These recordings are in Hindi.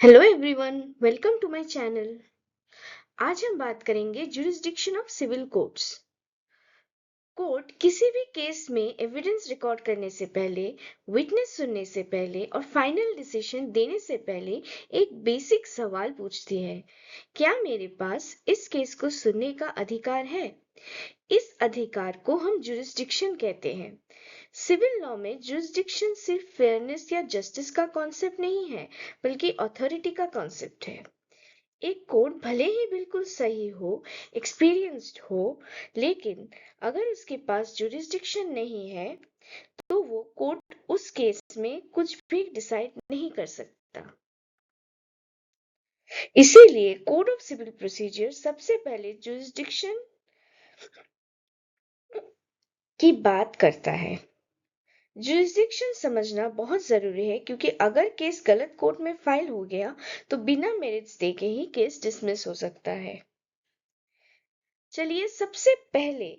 Hello everyone, welcome to my channel. आज हम बात करेंगे jurisdiction of civil courts. Court किसी भी केस में एविडेंस रिकॉर्ड करने से पहले, विटनेस सुनने से पहले और फाइनल डिसीजन देने से पहले एक बेसिक सवाल पूछती है, क्या मेरे पास इस केस को सुनने का अधिकार है? इस अधिकार को हम जुरिस्डिक्शन कहते हैं। सिविल लॉ में जुरिस्डिक्शन सिर्फ फेयरनेस या जस्टिस का कॉन्सेप्ट नहीं है, बल्कि अथॉरिटी का कॉन्सेप्ट है। एक कोर्ट भले ही बिल्कुल सही हो, एक्सपीरियंस्ड हो, लेकिन अगर उसके पास जुरिस्डिक्शन नहीं है तो वो कोर्ट उस केस में कुछ भी डिसाइड नहीं कर सकता। इसीलिए कोड ऑफ सिविल प्रोसीजर सबसे पहले जुरिस्डिक्शन की बात करता है। जुरिस्डिक्शन समझना बहुत जरूरी है, क्योंकि अगर केस गलत कोर्ट में फाइल हो गया तो बिना मेरिट्स देखे ही केस डिसमिस हो सकता है। चलिए सबसे पहले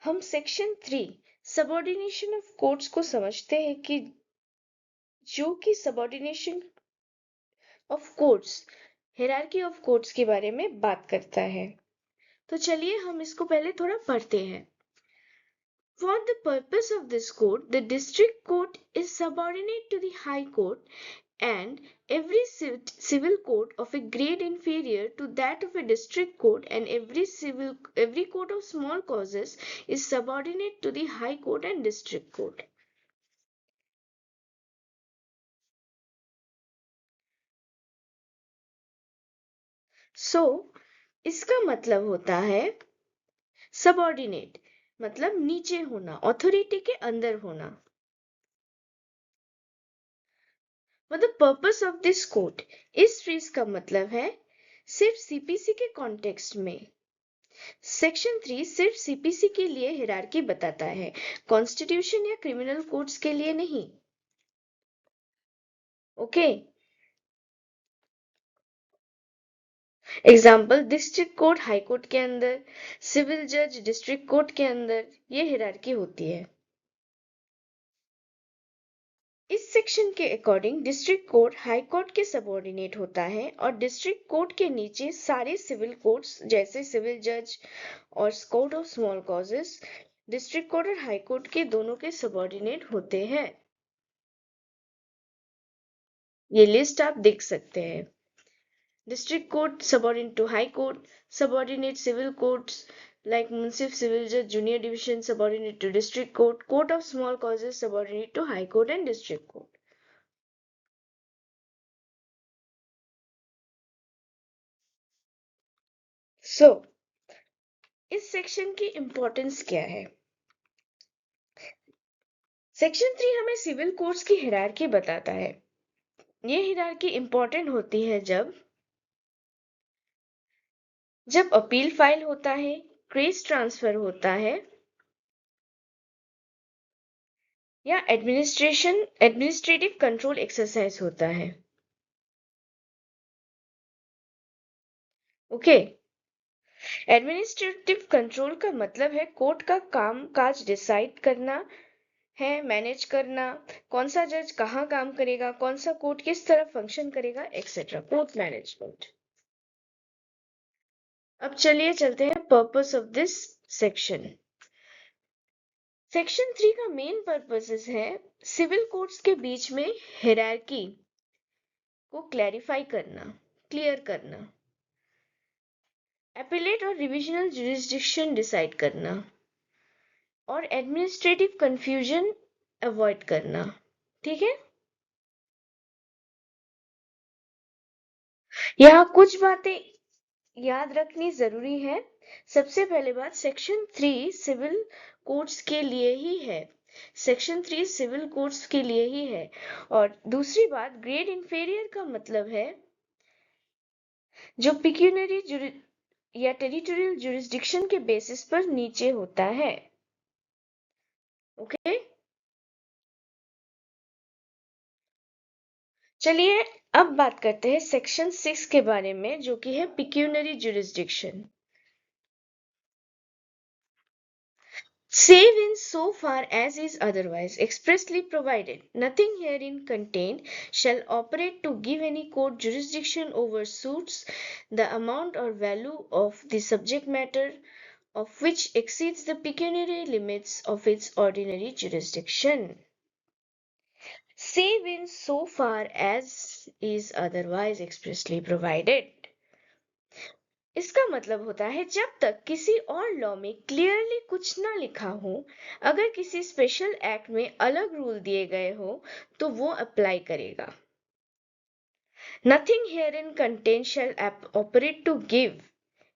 हम सेक्शन 3 सबऑर्डिनेशन ऑफ कोर्ट्स को समझते हैं, कि जो कि subordination of courts, hierarchy of courts के बारे में बात करता है। तो चलिए हम इसको पहले थोड़ा पढ़ते हैं। For the purpose of this court, the district court is subordinate to the high court, and every civil court of a grade inferior to that of a district court, and every court of small causes is subordinate to the high court and district court. So इसका मतलब होता है सबऑर्डिनेट, मतलब नीचे होना, ऑथोरिटी के अंदर होना। मतलब पर्पस ऑफ दिस कोर्ट, इस फ्रेज का मतलब है सिर्फ सीपीसी के कॉन्टेक्स्ट में। सेक्शन 3 सिर्फ सीपीसी के लिए हायरार्की बताता है, कॉन्स्टिट्यूशन या क्रिमिनल कोर्ट्स के लिए नहीं। Okay, example district court high court के अंदर, सिविल जज डिस्ट्रिक्ट कोर्ट के अंदर, ये हायरार्की होती है। इस सेक्शन के according district court high court के सबऑर्डिनेट होता है, और डिस्ट्रिक्ट कोर्ट के नीचे सारे सिविल कोर्ट्स जैसे सिविल जज और court of small causes district court और हाई कोर्ट के दोनों के सबऑर्डिनेट होते हैं। ये लिस्ट आप देख सकते हैं। District court subordinate to high court, subordinate civil courts like municipal civil judge junior division subordinate to district court, court of small causes subordinate to high court and district court. So इस सेक्शन की इंपॉर्टेंस क्या है? सेक्शन 3 हमें सिविल कोर्ट्स की हायरार्की बताता है। ये हायरार्की इंपॉर्टेंट होती है जब अपील फाइल होता है, केस ट्रांसफर होता है, या एडमिनिस्ट्रेटिव कंट्रोल एक्सरसाइज होता है। ओके, एडमिनिस्ट्रेटिव कंट्रोल का मतलब है कोर्ट का काम काज डिसाइड करना है, मैनेज करना, कौन सा जज कहाँ काम करेगा, कौन सा कोर्ट किस तरह फंक्शन करेगा, एक्सेट्रा, कोर्ट मैनेजमेंट। अब चलिए चलते हैं purpose of this section. Section 3 का मेन पर्पसेस है सिविल कोर्ट्स के बीच में हायरार्की को क्लैरिफाई करना, क्लियर करना, एपिलेट और रिविजनल जुरिस्डिक्शन डिसाइड करना, और एडमिनिस्ट्रेटिव कंफ्यूजन अवॉइड करना। ठीक है, यहाँ कुछ बातें याद रखनी जरूरी है। सबसे पहले बात, सेक्शन 3 सिविल कोर्ट्स के लिए ही है, सेक्शन 3 सिविल कोर्ट्स के लिए ही है। और दूसरी बात, ग्रेड इंफीरियर का मतलब है जो पिक्यूनरी या टेरिटोरियल जुरिस्डिक्शन के बेसिस पर नीचे होता है। ओके, चलिए अब बात करते हैं सेक्शन 6 के बारे में, जो कि है pecuniary jurisdiction. Save in so far as is otherwise expressly provided. Nothing herein contained shall operate to give any court jurisdiction over suits the amount or value of the subject matter of which exceeds the pecuniary limits of its ordinary jurisdiction. Save in so far as is otherwise expressly provided. इसका मतलब होता है जब तक किसी और लॉ में क्लियरली कुछ ना लिखा हो, अगर किसी स्पेशल एक्ट में अलग रूल दिए गए हो तो वो अप्लाई करेगा. Nothing herein contained shall operate to give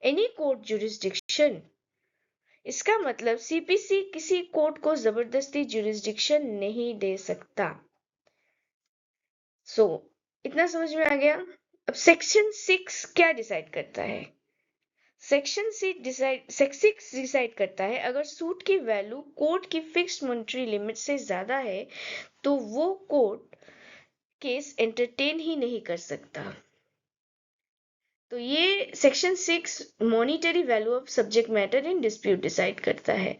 any court jurisdiction. इसका मतलब सीपीसी किसी कोर्ट को जबरदस्ती जुरिस्डिक्शन नहीं दे सकता. इतना समझ में आ गया. अब सेक्शन 6 क्या डिसाइड करता है? सेक्शन 6 डिसाइड करता है अगर सूट की वैल्यू कोर्ट की फिक्स्ड मॉनेटरी लिमिट से ज्यादा है तो वो कोर्ट केस एंटरटेन ही नहीं कर सकता. तो ये section 6 monetary value of subject matter in dispute decide करता है.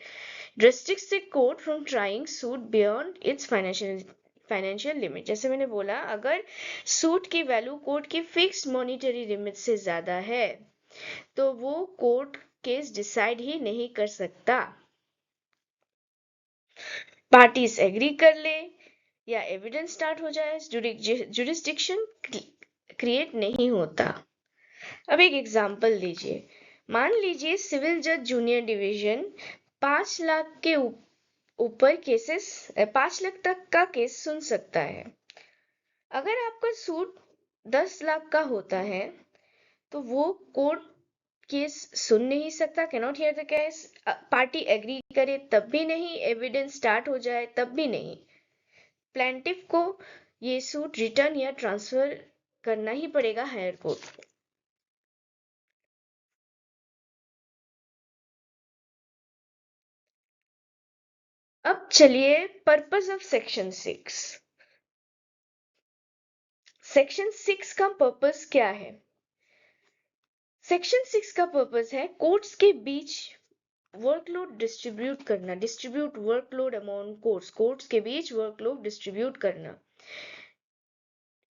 restricts the court from trying suit beyond its financial limit. जैसे मैंने बोला, अगर सूट की वैल्यू कोर्ट की फिक्स्ड मॉनेटरी लिमिट से ज्यादा है तो वो कोर्ट केस डिसाइड ही नहीं कर सकता. पार्टीज एग्री कर ले या एविडेंस स्टार्ट हो जाए, जुरिस्डिक्शन क्रिएट नहीं होता. अब एक एग्जांपल लीजिए. मान लीजिए सिविल जज जूनियर डिवीजन 5 लाख के ऊपर केसेस 5 लाख तक का केस सुन सकता है. अगर आपका सूट 10 लाख का होता है तो वो कोर्ट केस सुन नहीं सकता, cannot hear the case. Party agree करे तब भी नहीं, एविडेंस स्टार्ट हो जाए तब भी नहीं. प्लेंटिफ को ये सूट रिटर्न या ट्रांसफर करना ही पड़ेगा हायर कोर्ट. अब चलिए पर्पस ऑफ सेक्शन 6. सेक्शन 6 का पर्पस क्या है? सेक्शन 6 का पर्पस है कोर्ट्स के बीच वर्कलोड डिस्ट्रीब्यूट करना. डिस्ट्रीब्यूट वर्कलोड अमॉन्ग कोर्ट्स के बीच वर्कलोड डिस्ट्रीब्यूट करना.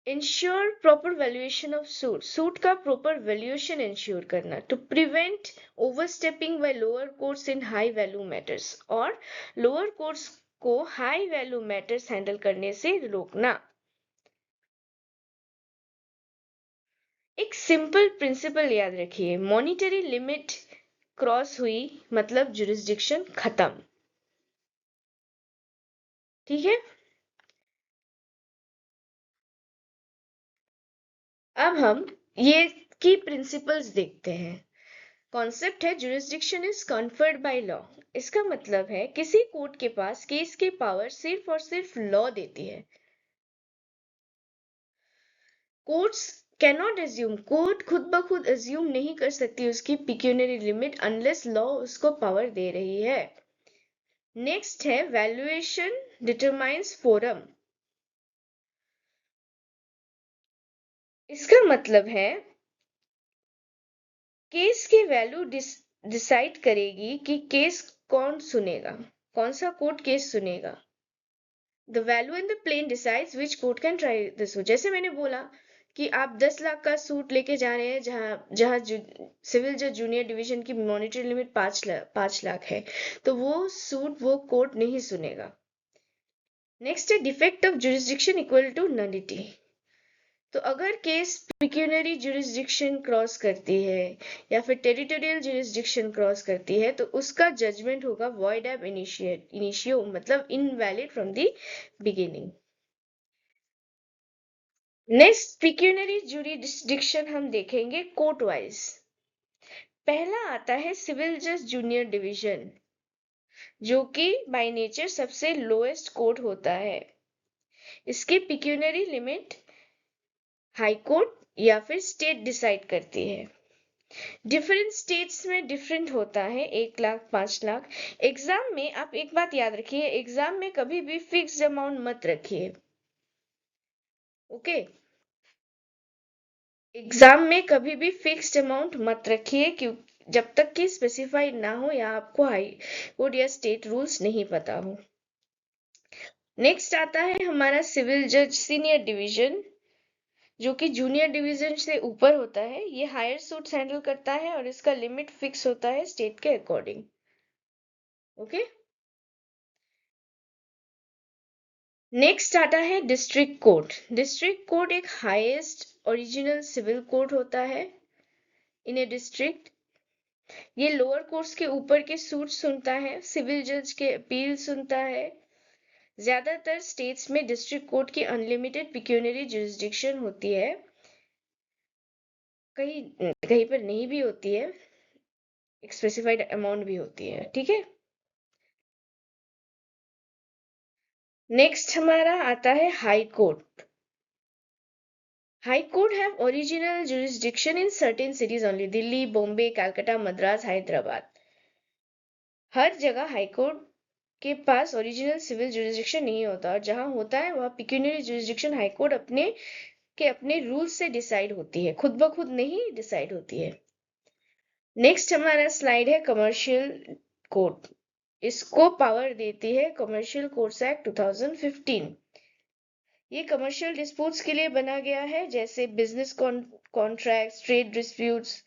Ensure proper valuation of suit का प्रॉपर वैल्यूएशन इंश्योर करना. To prevent overstepping by lower courts in high value matters, और लोअर कोर्ट्स को हाई वैल्यू मैटर्स हैंडल करने से रोकना. एक सिंपल प्रिंसिपल याद रखिए, मॉनिटरी लिमिट क्रॉस हुई मतलब जुरिस्डिक्शन खत्म. ठीक है. अब हम ये की प्रिंसिपल्स देखते हैं. कॉन्सेप्ट है jurisdiction is conferred by law. इसका मतलब है किसी कोर्ट के पास केस की पावर सिर्फ और सिर्फ लॉ देती है. कोर्ट्स कैनॉट एज्यूम, कोर्ट खुद ब खुद एज्यूम नहीं कर सकती उसकी पिक्यूनरी लिमिट अनलेस लॉ उसको पावर दे रही है. नेक्स्ट है वैल्यूएशन डिटरमाइंस फोरम. इसका मतलब है केस की वैल्यू डिसाइड करेगी कि केस कौन सुनेगा, कौन सा कोर्ट केस सुनेगा. The value in the plaint decides which court can try this. जैसे मैंने बोला कि आप 10 लाख का सूट लेके जा रहे हैं जहां सिविल जज जूनियर डिवीजन की मॉनिटरी लिमिट 5 लाख है, तो वो सूट वो कोर्ट नहीं सुनेगा. नेक्स्ट है defect of jurisdiction equal to nullity. तो अगर केस पिक्यूनरी जुरिस्डिक्शन क्रॉस करती है या फिर टेरिटोरियल जुरिस्डिक्शन क्रॉस करती है तो उसका जजमेंट होगा वॉइड एब इनिशियो, मतलब invalid from the beginning. Next pecuniary jurisdiction हम देखेंगे कोर्ट वाइज. पहला आता है सिविल जज जूनियर डिवीजन, जो कि बाय नेचर सबसे लोएस्ट कोर्ट होता है. इसकी पिक्यूनरी लिमिट हाई कोर्ट या फिर स्टेट डिसाइड करती है. डिफरेंट स्टेट्स में डिफरेंट होता है, 1 लाख 5 लाख. एग्जाम में आप एक बात याद रखिए, एग्जाम में कभी भी फिक्स्ड अमाउंट मत रखिए. ओके. एग्जाम में कभी भी फिक्स्ड अमाउंट मत रखिए जब तक कि स्पेसिफाइड ना हो या आपको हाई कोर्ट या स्टेट रूल्स नहीं पता हो। नेक्स्ट आता है हमारा सिविल जज सीनियर डिवीजन, जो कि जूनियर डिवीजन से ऊपर होता है। ये हायर सूट्स हैंडल करता है और इसका लिमिट फिक्स होता है स्टेट के अकॉर्डिंग। ओके, नेक्स्ट आता है डिस्ट्रिक्ट कोर्ट। डिस्ट्रिक्ट कोर्ट एक हाईएस्ट ओरिजिनल सिविल कोर्ट होता है इन ए डिस्ट्रिक्ट। ये लोअर कोर्ट्स के ऊपर के सूट सुनता है, सिविल जज के अपील सुनता है। ज्यादातर स्टेट्स में डिस्ट्रिक्ट कोर्ट की अनलिमिटेड पिक्यूनरी जुरिस्डिक्शन होती है, कहीं कहीं पर नहीं भी होती है, एक स्पेसिफाइड अमाउंट भी होती है। ठीक है, नेक्स्ट हमारा आता है high court. High court have original jurisdiction in certain cities only, Delhi, Bombay, Calcutta, Madras, Hyderabad. हर जगह हाई कोर्ट के पास ओरिजिनल सिविल जुरिस्डिक्शन नहीं होता, और जहां होता है वह पिक्यूनरी जुरिस्डिक्शन हाई कोर्ट अपने रूल्स से डिसाइड होती है, खुद ब खुद नहीं डिसाइड होती है। नेक्स्ट हमारा स्लाइड है कमर्शियल कोर्ट। इसको पावर देती है कमर्शियल कोर्ट्स एक्ट 2015। ये कमर्शियल डिस्प्यूट्स के लिए बना गया है, जैसे business contracts, trade disputes.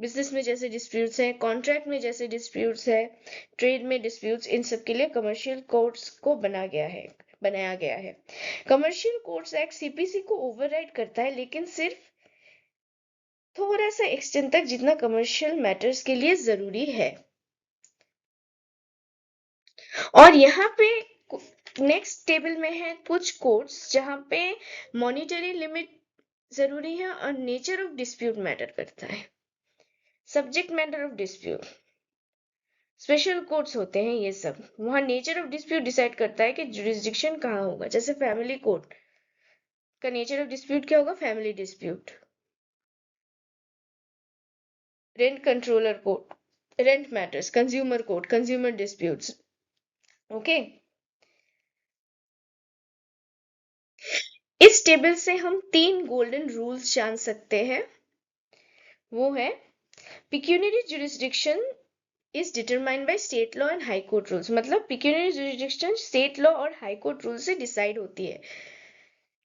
Business में जैसे डिस्प्यूट्स हैं, कॉन्ट्रैक्ट में जैसे डिस्प्यूट्स है, ट्रेड में डिस्प्यूट्स, इन सब के लिए कमर्शियल कोर्ट्स को बनाया गया है। कमर्शियल कोर्ट्स एक्ट सीपीसी को ओवरराइड करता है, लेकिन सिर्फ थोड़ा सा एक्सटेंट तक, जितना कमर्शियल मैटर्स के लिए जरूरी है। और यहाँ पे नेक्स्ट टेबल में है कुछ कोर्ट्स जहां पे मॉनिटरी लिमिट जरूरी है और नेचर ऑफ डिस्प्यूट मैटर करता है। Subject matter of dispute, special courts होते हैं ये सब, वहां नेचर ऑफ डिस्प्यूट डिसाइड करता है कि जुरिस्डिक्शन कहाँ होगा। जैसे फैमिली कोर्ट का नेचर ऑफ डिस्प्यूट क्या होगा, family dispute. Rent controller court, rent matters. Consumer court, consumer disputes. Okay, इस टेबल से हम 3 गोल्डन रूल्स जान सकते हैं। वो है pecuniary jurisdiction is determined by state law and high court rules, मतलब पिक्यूनरी जुरिस्डिक्शन स्टेट लॉ और हाई कोर्ट रूल से डिसाइड होती है।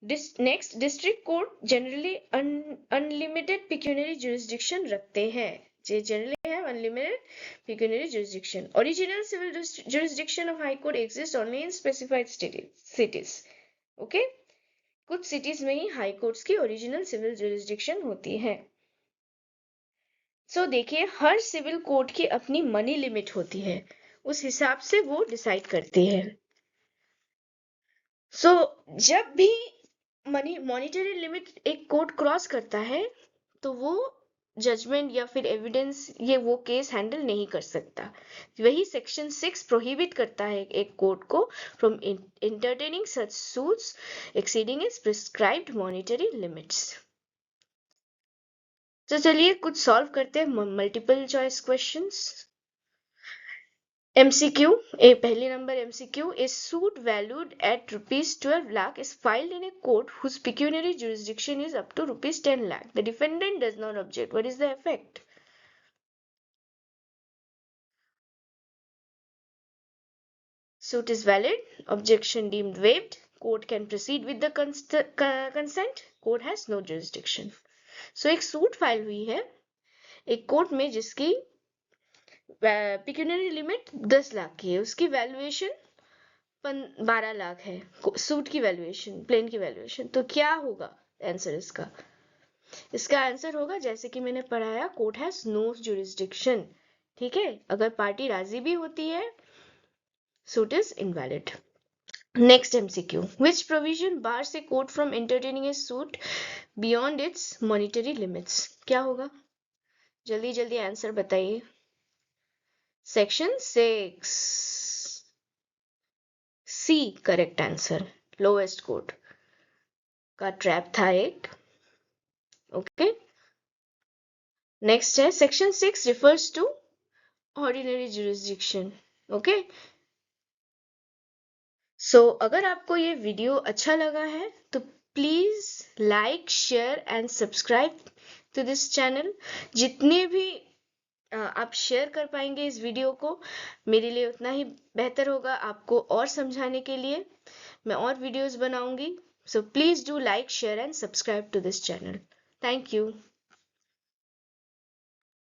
Next, district court generally unlimited pecuniary jurisdiction रखते हैं। जे जनरली है unlimited pecuniary jurisdiction. Original civil jurisdiction of high court exist only in specified cities. Okay, कुछ सिटीज में ही हाई कोर्ट्स की ओरिजिनल सिविल जुरिस्डिक्शन होती है। सो देखिए, हर सिविल कोर्ट की अपनी मनी लिमिट होती है, उस हिसाब से वो डिसाइड करती है। सो जब भी मॉनिटरी लिमिट एक कोर्ट क्रॉस करता है, तो वो जजमेंट या फिर एविडेंस, ये वो केस हैंडल नहीं कर सकता। वही सेक्शन 6 प्रोहिबिट करता है एक कोर्ट को from entertaining such suits exceeding its prescribed monetary limits। तो चलिए कुछ सॉल्व करते हैं multiple choice questions. MCQ, a पहली number MCQ, a suit valued at ₹12 lakh is filed in a court whose pecuniary jurisdiction is up to ₹10 lakh. The defendant does not object. What is the effect? Suit is valid. Objection deemed waived. Court can proceed with the consent. Court has no jurisdiction. So एक सूट फाइल हुई है एक कोर्ट में जिसकी पिक्यूनरी लिमिट 10 लाख की है, उसकी वैल्यूएशन 12 लाख है, सूट की वैल्यूएशन, प्लेन की वैल्यूएशन। तो क्या होगा आंसर इसका? इसका आंसर होगा, जैसे कि मैंने पढ़ाया, कोर्ट हैज नो जुरिस्डिक्शन। ठीक है, अगर पार्टी राजी भी होती है, suit is invalid. Next MCQ, which provision bars a court from entertaining a suit beyond its monetary limits? क्या होगा? जल्दी जल्दी आंसर बताइए। Section 6 C correct answer, lowest court का ट्रैप था एक। ओके, नेक्स्ट है section 6 refers to ordinary jurisdiction. Okay, so अगर आपको ये वीडियो अच्छा लगा है तो please like, share and subscribe to this channel. जितने भी आप शेयर कर पाएंगे इस वीडियो को, मेरे लिए उतना ही बेहतर होगा आपको और समझाने के लिए। मैं और वीडियोस बनाऊंगी। So please do like, share and subscribe to this channel. Thank you.